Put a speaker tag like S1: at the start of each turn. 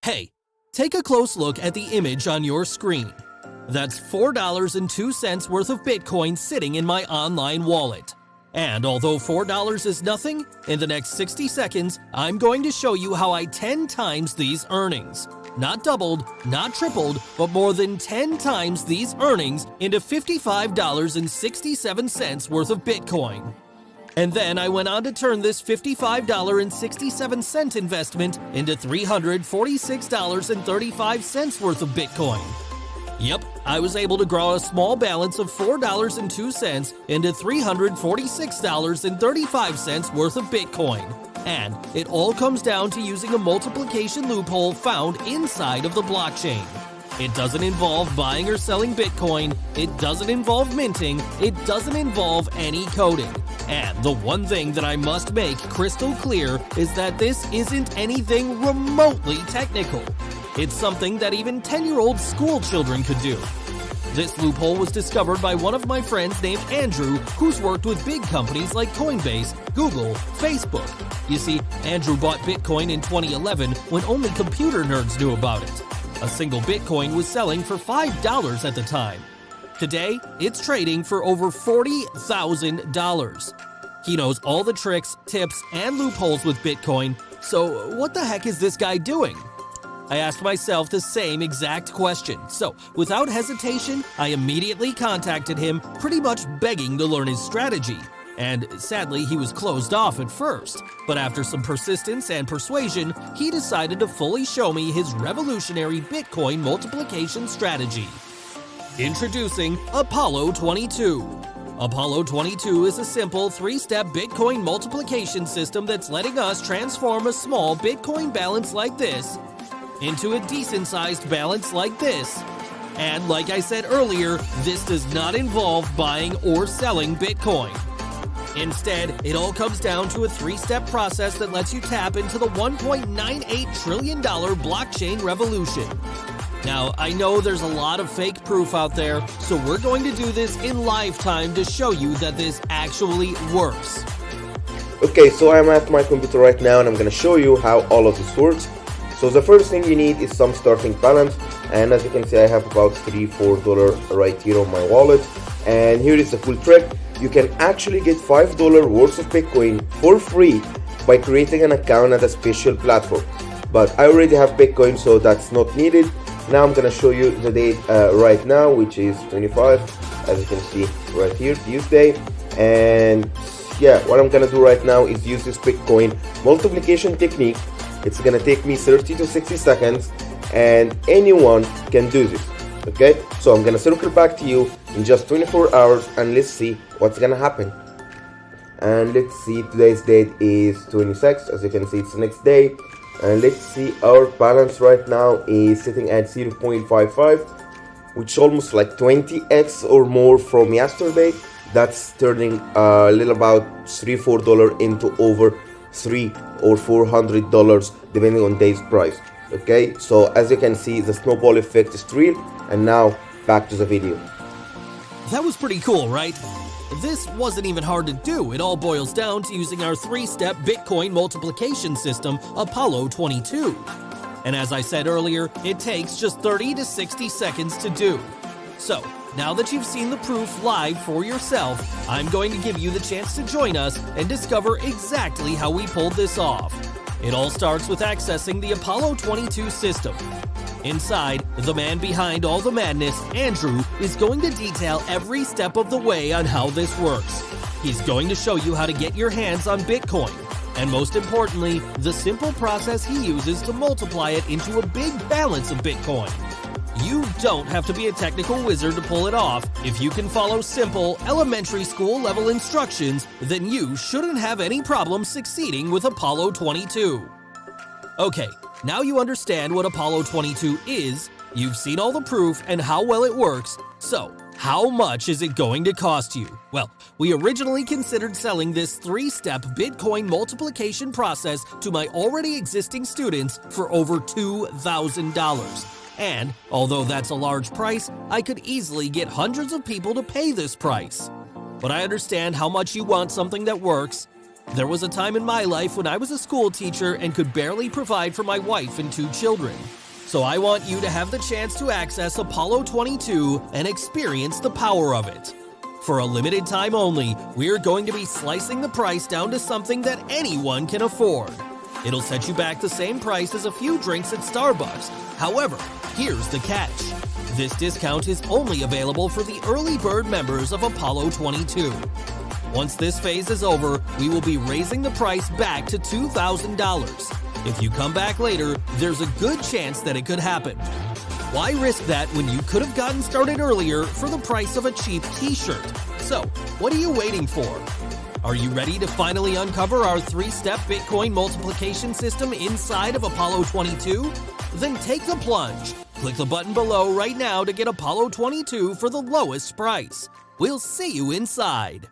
S1: Hey, take a close look at the image on your screen. That's $4.02 worth of Bitcoin sitting in my online wallet. And although $4 is nothing, in the next 60 seconds, I'm going to show you how I 10 times these earnings. Not doubled, not tripled, but more than 10 times these earnings into $55.67 worth of Bitcoin. And then I went on to turn this $55.67 investment into $346.35 worth of Bitcoin. Yep, I was able to grow a small balance of $4.02 into $346.35 worth of Bitcoin. And it all comes down to using a multiplication loophole found inside of the blockchain. It doesn't involve buying or selling Bitcoin, it doesn't involve minting, it doesn't involve any coding. And the one thing that I must make crystal clear is that this isn't anything remotely technical. It's something that even 10-year-old school children could do. This loophole was discovered by one of my friends named Andrew, who's worked with big companies like Coinbase, Google, Facebook. You see, Andrew bought Bitcoin in 2011 when only computer nerds knew about it. A single Bitcoin was selling for $5 at the time. Today, it's trading for over $40,000. He knows all the tricks, tips, and loopholes with Bitcoin, so what the heck is this guy doing? I asked myself the same exact question, so without hesitation, I immediately contacted him, pretty much begging to learn his strategy. And sadly, he was closed off at first, but after some persistence and persuasion, he decided to fully show me his revolutionary Bitcoin multiplication strategy. Introducing APOLLO22. APOLLO22 is a simple 3-step Bitcoin multiplication system that's letting us transform a small Bitcoin balance like this into a decent-sized balance like this. And like I said earlier, this does not involve buying or selling Bitcoin. Instead, it all comes down to a 3-step process that lets you tap into the $1.98 trillion blockchain revolution. Now, I know there's a lot of fake proof out there, so we're going to do this in live time to show you that this actually works.
S2: Okay, so I'm at my computer right now and I'm going to show you how all of this works. So the first thing you need is some starting balance, and as you can see I have about $3-4 right here on my wallet. And here is the cool trick. You can actually get $5 worth of Bitcoin for free by creating an account at a special platform. But I already have Bitcoin, so that's not needed. Now I'm gonna show you the date right now, which is 25, as you can see right here, Tuesday. And yeah, what I'm gonna do right now is use this Bitcoin multiplication technique. It's gonna take me 30 to 60 seconds, and anyone can do this. Okay, so I'm gonna circle back to you in just 24 hours and let's see what's gonna happen. And let's see, today's date is 26, as you can see it's the next day. And let's see, our balance right now is sitting at 0.55, which is almost like 20x or more from yesterday. That's turning a little about $3-4 into over $300 or $400 depending on day's price. Okay, so as you can see, the snowball effect is real. And now back to the video.
S1: That was pretty cool, right? This wasn't even hard to do. It all boils down to using our 3-step Bitcoin multiplication system, APOLLO22. And as I said earlier, it takes just 30 to 60 seconds to do. So, now that you've seen the proof live for yourself, I'm going to give you the chance to join us and discover exactly how we pulled this off. It all starts with accessing the APOLLO22 system. Inside, the man behind all the madness, Andrew, is going to detail every step of the way on how this works. He's going to show you how to get your hands on Bitcoin, and most importantly, the simple process he uses to multiply it into a big balance of Bitcoin. You don't have to be a technical wizard to pull it off. If you can follow simple, elementary school level instructions, then you shouldn't have any problem succeeding with APOLLO22. Okay, now you understand what APOLLO22 is, you've seen all the proof and how well it works, so how much is it going to cost you? Well, we originally considered selling this 3-step Bitcoin multiplication process to my already existing students for over $2,000. And, although that's a large price, I could easily get hundreds of people to pay this price. But I understand how much you want something that works. There was a time in my life when I was a school teacher and could barely provide for my wife and 2 children. So I want you to have the chance to access Apollo 22 and experience the power of it. For a limited time only, we're going to be slicing the price down to something that anyone can afford. It'll set you back the same price as a few drinks at Starbucks. However, here's the catch. This discount is only available for the early bird members of Apollo 22. Once this phase is over, we will be raising the price back to $2,000. If you come back later, there's a good chance that it could happen. Why risk that when you could have gotten started earlier for the price of a cheap t-shirt? So, what are you waiting for? Are you ready to finally uncover our 3-step Bitcoin multiplication system inside of Apollo 22? Then take the plunge. Click the button below right now to get Apollo 22 for the lowest price. We'll see you inside.